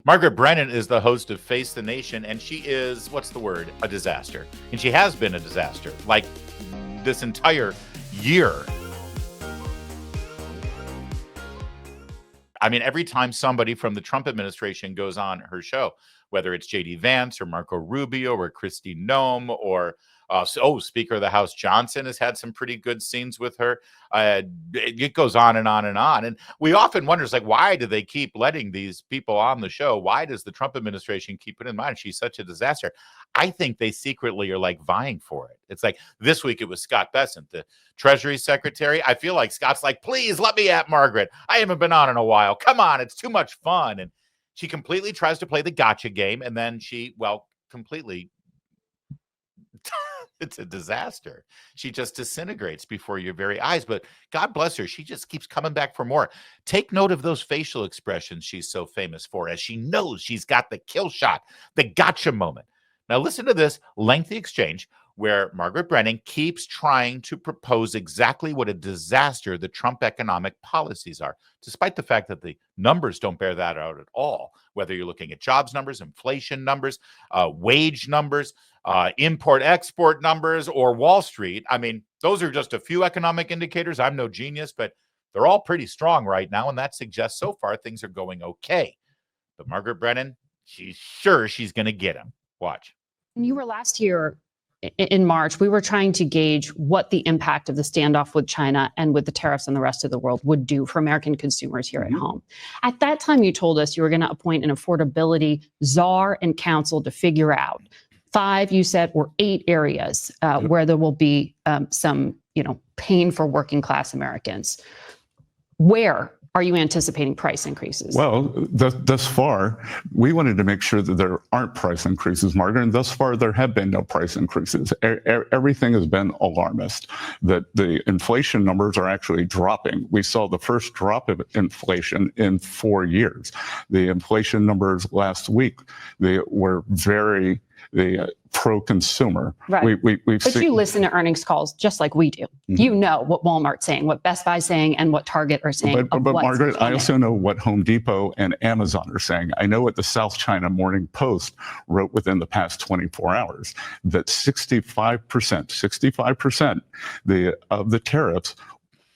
Margaret Brennan is the host of Face the Nation, and she is, what's the word? A disaster. And she has been a disaster, like this entire year. I mean, every time somebody from the Trump administration goes on her show, whether it's JD Vance or Marco Rubio or Kristi Noem or Speaker of the House Johnson has had some pretty good scenes with her. It goes on and on and on. And we often wonder, like, why do they keep letting these people on the show? Why does the Trump administration keep it in mind? She's such a disaster. I think they secretly are like vying for it. It's like this week it was Scott Bessent, the Treasury Secretary. I feel like Scott's like, please let me at Margaret. I haven't been on in a while. Come on, it's too much fun. And she completely tries to play the gotcha game. And then she, completely it's a disaster. She just disintegrates before your very eyes. But God bless her. She just keeps coming back for more. Take note of those facial expressions she's so famous for, as she knows she's got the kill shot, the gotcha moment. Now listen to this lengthy exchange where Margaret Brennan keeps trying to propose exactly what a disaster the Trump economic policies are, despite the fact that the numbers don't bear that out at all, whether you're looking at jobs numbers, inflation numbers, wage numbers, import-export numbers, or Wall Street. I mean, those are just a few economic indicators. I'm no genius, but they're all pretty strong right now, and that suggests so far things are going okay. But Margaret Brennan, she's sure she's going to get him. Watch. You were last year in March, we were trying to gauge what the impact of the standoff with China and with the tariffs on the rest of the world would do for American consumers here at home. At that time, you told us you were going to appoint an affordability czar and council to figure out 5, you said, or 8 areas where there will be some, pain for working class Americans. Where are you anticipating price increases? Well, thus far, we wanted to make sure that there aren't price increases, Margaret, and thus far there have been no price increases. Everything has been alarmist. That the inflation numbers are actually dropping. We saw the first drop of inflation in 4 years. The inflation numbers last week, they were very pro-consumer. Right. But you listen to earnings calls just like we do. Mm-hmm. You know what Walmart's saying, what Best Buy's saying, and what Target are saying. But Margaret, I also know what Home Depot and Amazon are saying. I know what the South China Morning Post wrote within the past 24 hours, that 65% of the tariffs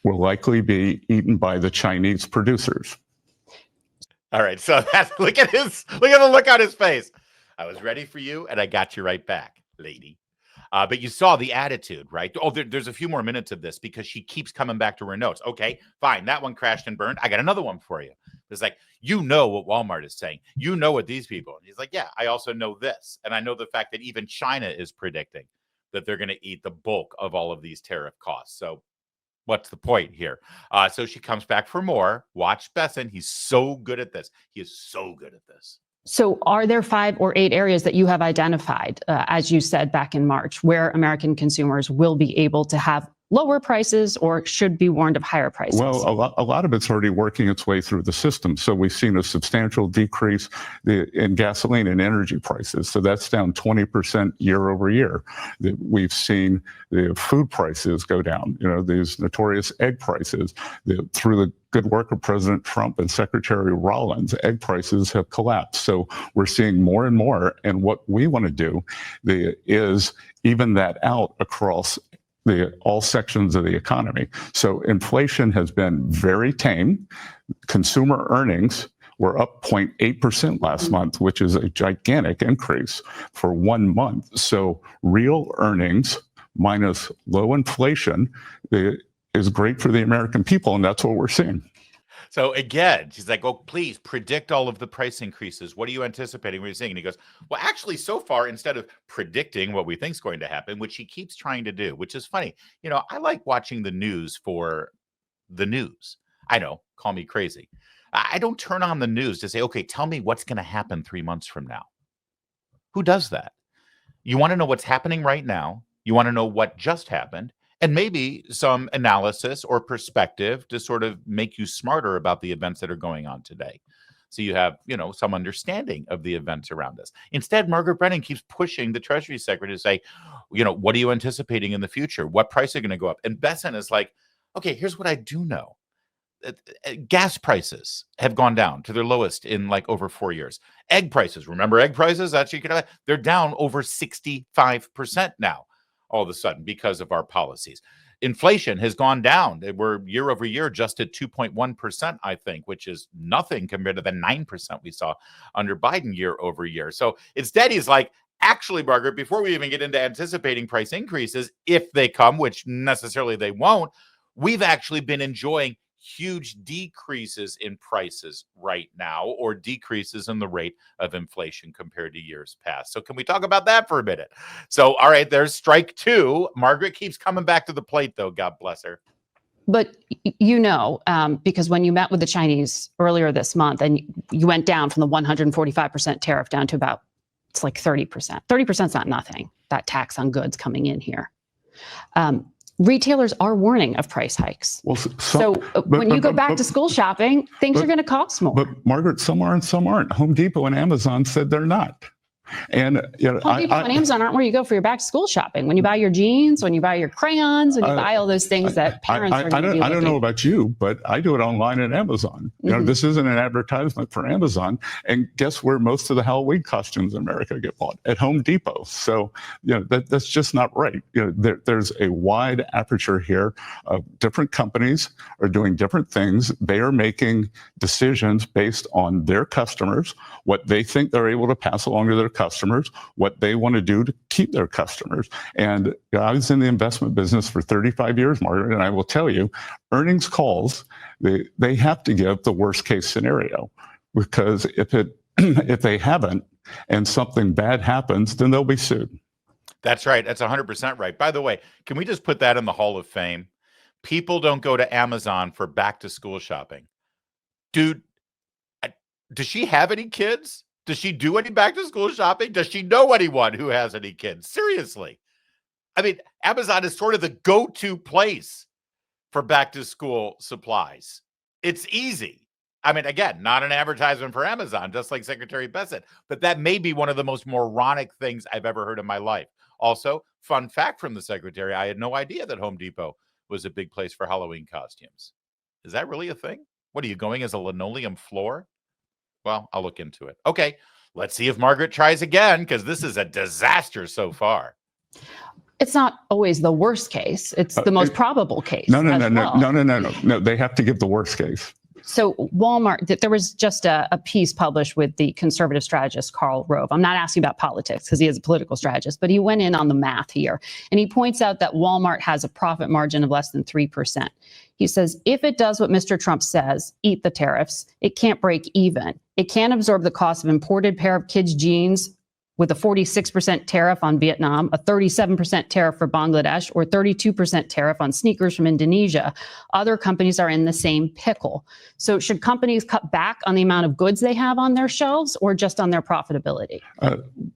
will likely be eaten by the Chinese producers. All right, so look at the look on his face. I was ready for you, and I got you right back, lady. But you saw the attitude, right? Oh, there's a few more minutes of this because she keeps coming back to her notes. Okay, fine. That one crashed and burned. I got another one for you. It's like, you know what Walmart is saying. You know what these people. And he's like, yeah, I also know this. And I know the fact that even China is predicting that they're going to eat the bulk of all of these tariff costs. So what's the point here? So she comes back for more. Watch Bessent. He's so good at this. He is so good at this. So are there 5 or 8 areas that you have identified, as you said back in March, where American consumers will be able to have lower prices or should be warned of higher prices? Well, a lot of it's already working its way through the system. So we've seen a substantial decrease in gasoline and energy prices. So that's down 20% year over year. We've seen the food prices go down, these notorious egg prices. Through the good work of President Trump and Secretary Rollins, egg prices have collapsed. So we're seeing more and more. And what we want to do is even that out across all sections of the economy. So inflation has been very tame. Consumer earnings were up 0.8% last month, which is a gigantic increase for 1 month. So real earnings minus low inflation is great for the American people, and that's what we're seeing. So again, she's like, oh, please predict all of the price increases. What are you anticipating? What are you seeing? And he goes, well, actually, so far, instead of predicting what we think is going to happen, which he keeps trying to do, which is funny. I like watching the news for the news. I know, call me crazy. I don't turn on the news to say, okay, tell me what's going to happen 3 months from now. Who does that? You want to know what's happening right now. You want to know what just happened. And maybe some analysis or perspective to sort of make you smarter about the events that are going on today. So you have, some understanding of the events around us. Instead, Margaret Brennan keeps pushing the Treasury Secretary to say, what are you anticipating in the future? What price are going to go up? And Bessent is like, okay, here's what I do know. gas prices have gone down to their lowest in like over 4 years. Egg prices, remember egg prices? They're down over 65% now, all of a sudden, because of our policies. Inflation has gone down. We're year over year just at 2.1%, I think, which is nothing compared to the 9% we saw under Biden year over year. So it's Daddy's like, actually, Margaret, before we even get into anticipating price increases, if they come, which necessarily they won't, we've actually been enjoying huge decreases in prices right now, or decreases in the rate of inflation compared to years past. So can we talk about that for a minute? So, all right, there's strike two. Margaret keeps coming back to the plate, though. God bless her. But because when you met with the Chinese earlier this month, and you went down from the 145% tariff down to about, it's like 30%. 30% is not nothing, that tax on goods coming in here. Retailers are warning of price hikes. Well, when you go back to school shopping, things are going to cost more. But Margaret, some are and some aren't. Home Depot and Amazon said they're not. And Home Depot and Amazon aren't where you go for your back to school shopping. When you buy your jeans, when you buy your crayons, when you buy all those things that parents are going to be I don't know about you, but I do it online at Amazon. You know, this isn't an advertisement for Amazon. And guess where most of the Halloween costumes in America get bought? At Home Depot. So, that's just not right. There's a wide aperture here of different companies are doing different things. They are making decisions based on their customers, what they think they're able to pass along to their customers, what they want to do to keep their customers. And I was in the investment business for 35 years, Margaret, and I will tell you, earnings calls, they have to give the worst case scenario, because if they haven't and something bad happens, then they'll be sued. That's right. That's 100% right. By the way, can we just put that in the Hall of Fame? People don't go to Amazon for back to school shopping. Dude, does she have any kids? Does she do any back to school shopping? Does she know anyone who has any kids? Seriously. I mean, Amazon is sort of the go-to place for back to school supplies. It's easy. I mean, again, not an advertisement for Amazon, just like Secretary Bessent, but that may be one of the most moronic things I've ever heard in my life. Also, fun fact from the Secretary, I had no idea that Home Depot was a big place for Halloween costumes. Is that really a thing? What are you going as a linoleum floor? Well, I'll look into it. Okay, let's see if Margaret tries again, because this is a disaster so far. It's not always the worst case. It's the most probable case. No. They have to give the worst case. So Walmart, there was just a piece published with the conservative strategist, Karl Rove. I'm not asking about politics because he is a political strategist, but he went in on the math here. And he points out that Walmart has a profit margin of less than 3%. He says, if it does what Mr. Trump says, eat the tariffs, it can't break even. It can't absorb the cost of imported pair of kids' jeans with a 46% tariff on Vietnam, a 37% tariff for Bangladesh, or 32% tariff on sneakers from Indonesia. Other companies are in the same pickle. So should companies cut back on the amount of goods they have on their shelves, or just on their profitability?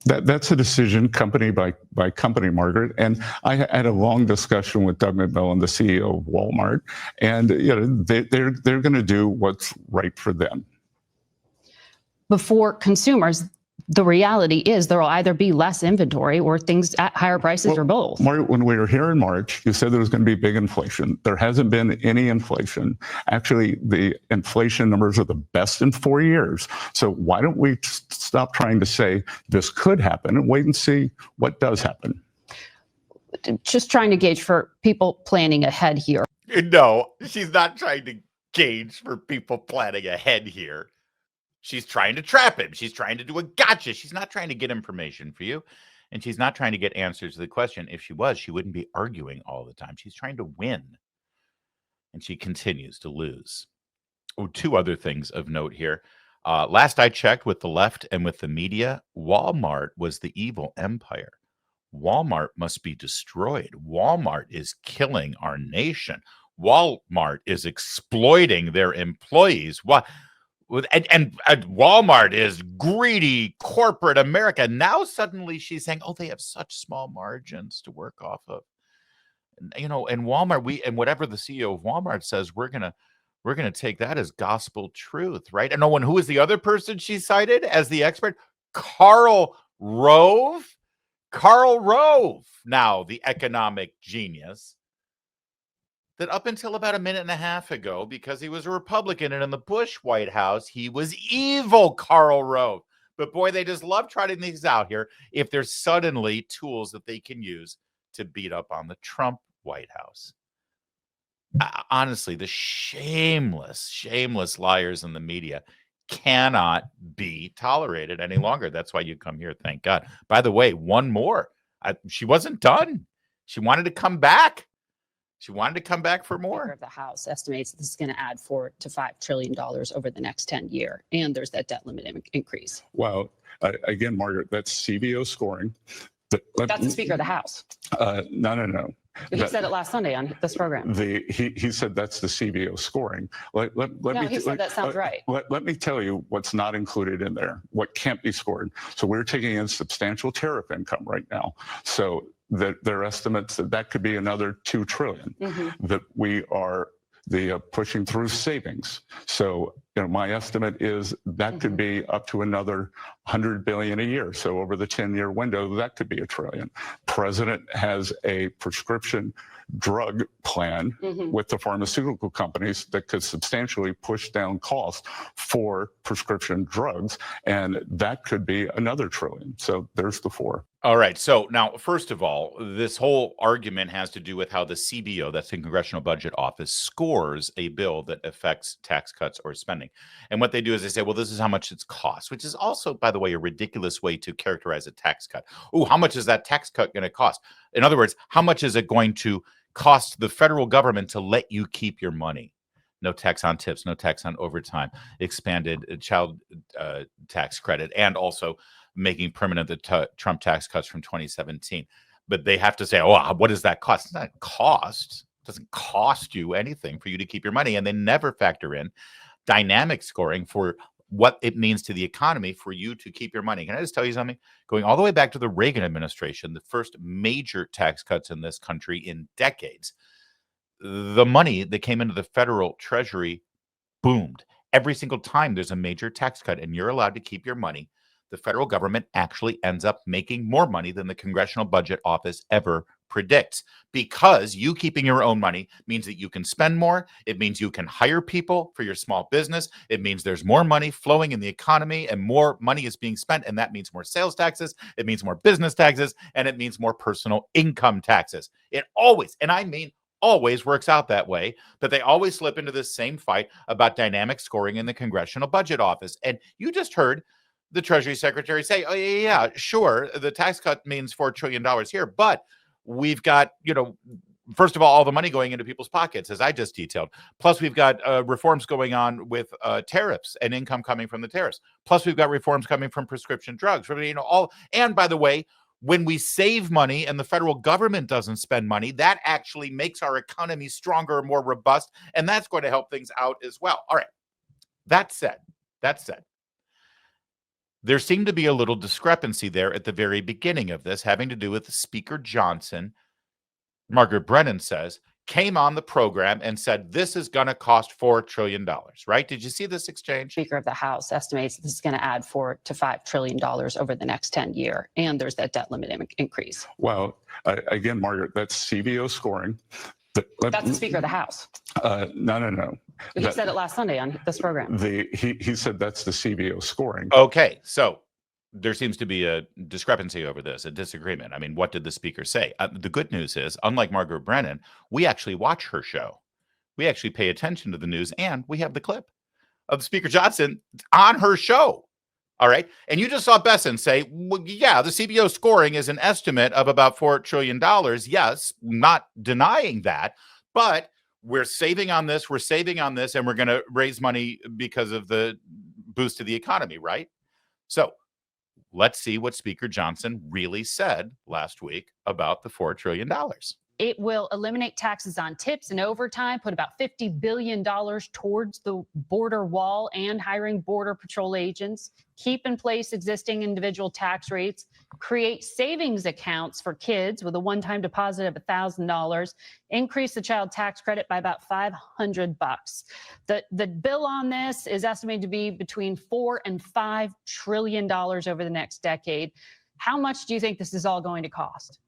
That's a decision company by company, Margaret. And I had a long discussion with Doug McMillon, the CEO of Walmart, and they're going to do what's right for them. Before consumers, the reality is there will either be less inventory or things at higher prices, or both. Margaret, when we were here in March, you said there was going to be big inflation. There hasn't been any inflation. Actually, the inflation numbers are the best in 4 years. So why don't we stop trying to say this could happen and wait and see what does happen? Just trying to gauge for people planning ahead here. No, she's not trying to gauge for people planning ahead here. She's trying to trap him. She's trying to do a gotcha. She's not trying to get information for you. And she's not trying to get answers to the question. If she was, she wouldn't be arguing all the time. She's trying to win. And she continues to lose. Oh, two other things of note here. Last I checked with the left and with the media, Walmart was the evil empire. Walmart must be destroyed. Walmart is killing our nation. Walmart is exploiting their employees. And Walmart is greedy corporate America. Now suddenly she's saying, oh, they have such small margins to work off of. And Walmart, and whatever the CEO of Walmart says, we're gonna take that as gospel truth, right? And who is the other person she cited as the expert? Karl Rove. Karl Rove, now the economic genius. that up until about a minute and a half ago, because he was a Republican and in the Bush White House, he was evil, Karl Rove. But boy, they just love trotting these out here if there's suddenly tools that they can use to beat up on the Trump White House. Honestly, the shameless liars in the media cannot be tolerated any longer. That's why you come here, thank God. By the way, one more. She wasn't done. She wanted to come back. She wanted to come back for more. Speaker of the House estimates this is going to add $4 to $5 trillion over the next 10 years, and there's that debt limit increase. Well, again, Margaret, that's CBO scoring. That's the Speaker of the House. No. He said it last Sunday on this program. He said that's the CBO scoring. He said that sounds right. Let me tell you what's not included in there, what can't be scored. So we're taking in substantial tariff income right now. So their estimates that could be another $2 trillion. That we are pushing through savings. So my estimate is that could be up to another $100 billion a year. So over the 10-year window, that could be $1 trillion. President has a prescription drug plan with the pharmaceutical companies that could substantially push down costs for prescription drugs, and that could be another $1 trillion. So there's the 4. All right. So now, first of all, this whole argument has to do with how the CBO, that's the Congressional Budget Office, scores a bill that affects tax cuts or spending. And what they do is they say, well, this is how much it's cost, which is also, by the way, a ridiculous way to characterize a tax cut. Oh, how much is that tax cut going to cost? In other words, how much is it going to cost the federal government to let you keep your money? No tax on tips, no tax on overtime, expanded child tax credit, and also making permanent the Trump tax cuts from 2017. But they have to say, oh, what does that cost? It's not cost. It doesn't cost you anything for you to keep your money. And they never factor in dynamic scoring for what it means to the economy for you to keep your money. Can I just tell you something? Going all the way back to the Reagan administration, the first major tax cuts in this country in decades, the money that came into the federal treasury boomed. Every single time there's a major tax cut and you're allowed to keep your money, the federal government actually ends up making more money than the Congressional Budget Office ever predicts, because you keeping your own money means that you can spend more. It means you can hire people for your small business. It means there's more money flowing in the economy and more money is being spent. And that means more sales taxes. It means more business taxes, and it means more personal income taxes. It always, and I mean always, works out that way, but they always slip into this same fight about dynamic scoring in the Congressional Budget Office. And you just heard the Treasury Secretary say, oh, yeah, sure, the tax cut means $4 trillion here, but we've got, first of all the money going into people's pockets, as I just detailed. Plus, we've got reforms going on with tariffs and income coming from the tariffs. Plus, we've got reforms coming from prescription drugs. And by the way, when we save money and the federal government doesn't spend money, that actually makes our economy stronger, more robust, and that's going to help things out as well. All right. That said, there seemed to be a little discrepancy there at the very beginning of this, having to do with Speaker Johnson. Margaret Brennan says, came on the program and said, this is going to cost $4 trillion, right? Did you see this exchange? Speaker of the House estimates this is going to add $4 to $5 trillion over the next 10 years, and there's that debt limit increase. Well, again, Margaret, that's CBO scoring. That's the Speaker of the House. No. He said it last Sunday on this program. He said that's the CBO scoring. Okay, so there seems to be a discrepancy over this, a disagreement. I mean, what did the speaker say? The good news is, unlike Margaret Brennan, we actually watch her show. We actually pay attention to the news, and we have the clip of Speaker Johnson on her show. All right. And you just saw Bessent say, well, yeah, the CBO scoring is an estimate of about $4 trillion. Yes, not denying that, but we're saving on this, and we're going to raise money because of the boost to the economy, right? So let's see what Speaker Johnson really said last week about the $4 trillion. It will eliminate taxes on tips and overtime, put about $50 billion towards the border wall and hiring Border Patrol agents, keep in place existing individual tax rates, create savings accounts for kids with a one-time deposit of $1,000, increase the child tax credit by about $500. The bill on this is estimated to be between $4 and $5 trillion over the next decade. How much do you think this is all going to cost?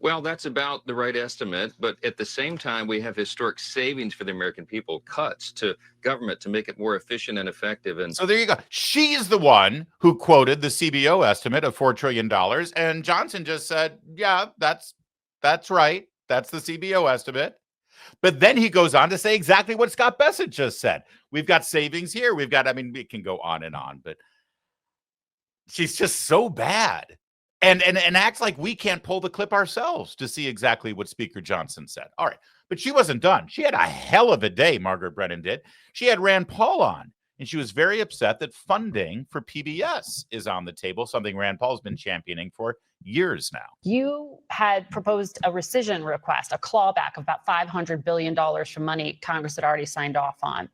Well, that's about the right estimate. But at the same time, we have historic savings for the American people, cuts to government to make it more efficient and effective. And so there you go. She's the one who quoted the CBO estimate of $4 trillion. And Johnson just said, yeah, that's right. That's the CBO estimate. But then he goes on to say exactly what Scott Bessent just said. We've got savings here. We've got, I mean, it can go on, but she's just so bad. And acts like we can't pull the clip ourselves to see exactly what Speaker Johnson said. All right. But she wasn't done. She had a hell of a day, Margaret Brennan did. She had Rand Paul on, and she was very upset that funding for PBS is on the table, something Rand Paul's been championing for years now. You had proposed a rescission request, a clawback of about $500 billion from money Congress had already signed off on.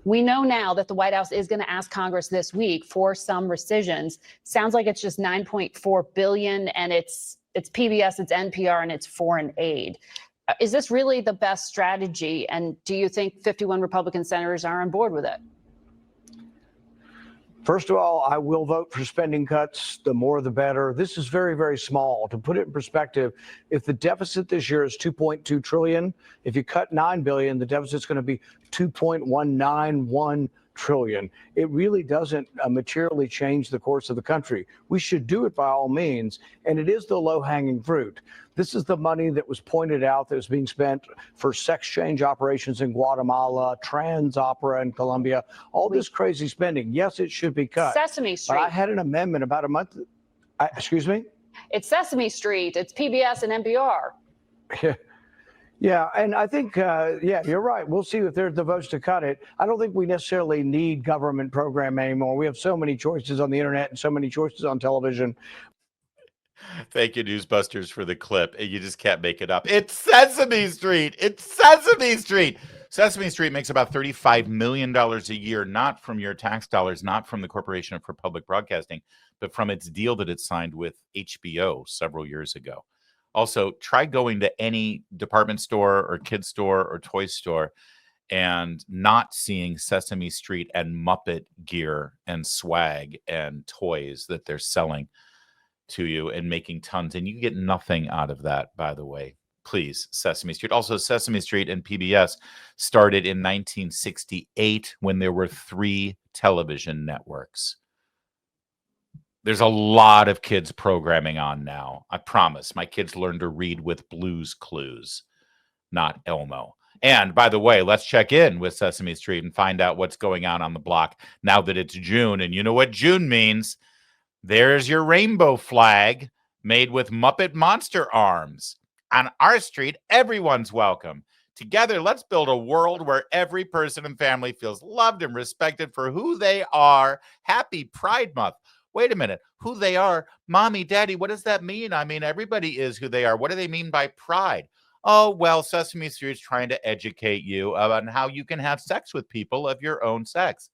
We know now that the White House is going to ask Congress this week for some rescissions. Sounds like it's just $9.4 billion, and it's PBS, it's NPR, and it's foreign aid. Is this really the best strategy? And do you think 51 Republican senators are on board with it? First of all, I will vote for spending cuts. The more, the better. This is very, very small. To put it in perspective, if the deficit this year is $2.2 trillion, if you cut $9 billion, the deficit's going to be $2.191 trillion. It really doesn't materially change the course of the country. We should do it by all means, and it is the low-hanging fruit. This is the money that was pointed out that was being spent for sex change operations in Guatemala, trans opera in Colombia, all this crazy spending. Yes, it should be cut. Sesame Street. But I had an amendment about a month. Excuse me? It's Sesame Street. It's PBS and NPR. Yeah, and I think, you're right. We'll see if there's the votes to cut it. I don't think we necessarily need government program anymore. We have so many choices on the internet and so many choices on television. Thank you, Newsbusters, for the clip. You just can't make it up. It's Sesame Street. It's Sesame Street. Sesame Street makes about $35 million a year, not from your tax dollars, not from the Corporation for Public Broadcasting, but from its deal that it signed with HBO several years ago. Also, try going to any department store or kid store or toy store and not seeing Sesame Street and Muppet gear and swag and toys that they're selling to you and making tons. And you get nothing out of that, by the way. Please, Sesame Street. Also, Sesame Street and PBS started in 1968 when there were 3 television networks. There's a lot of kids programming on now. I promise. My kids learn to read with Blue's Clues, not Elmo. And by the way, let's check in with Sesame Street and find out what's going on the block now that it's June. And you know what June means? There's your rainbow flag made with Muppet monster arms. On our street, everyone's welcome. Together, let's build a world where every person and family feels loved and respected for who they are. Happy Pride Month. Wait a minute. Who they are? Mommy, Daddy, what does that mean? I mean, everybody is who they are. What do they mean by pride? Oh, well, Sesame Street is trying to educate you on how you can have sex with people of your own sex.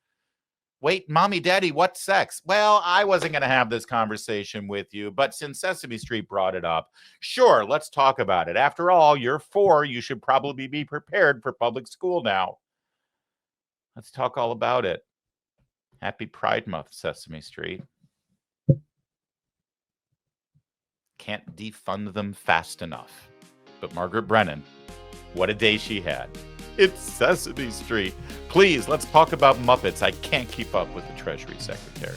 Wait, Mommy, Daddy, what sex? Well, I wasn't going to have this conversation with you, but since Sesame Street brought it up, sure, let's talk about it. After all, you're 4. You should probably be prepared for public school now. Let's talk all about it. Happy Pride Month, Sesame Street. Can't defund them fast enough. But Margaret Brennan, what a day she had. It's Sesame Street. Please, let's talk about Muppets. I can't keep up with the Treasury Secretary.